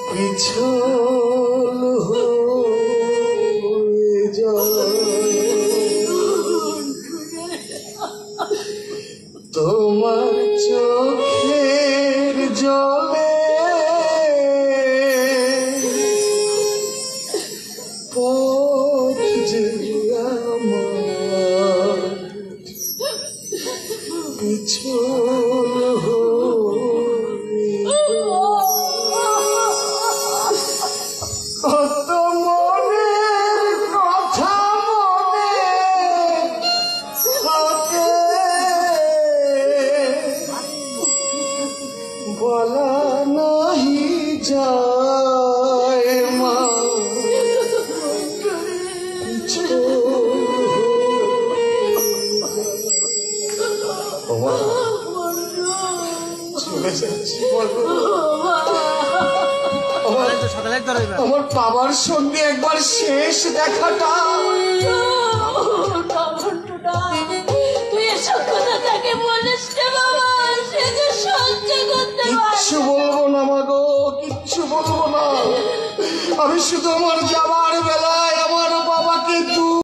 পিছল হয়ে যায় তোমার চোখের জলে পথ যে আমার পিছল কত মনের কথা মনে থাকে বলা নাহি যায় মা আমার বাবার সঙ্গে একবার শেষ দেখাটা কিচ্ছু বলবো না মা গো, কিচ্ছু বলবো না। আমি শুধু আমার যাওয়া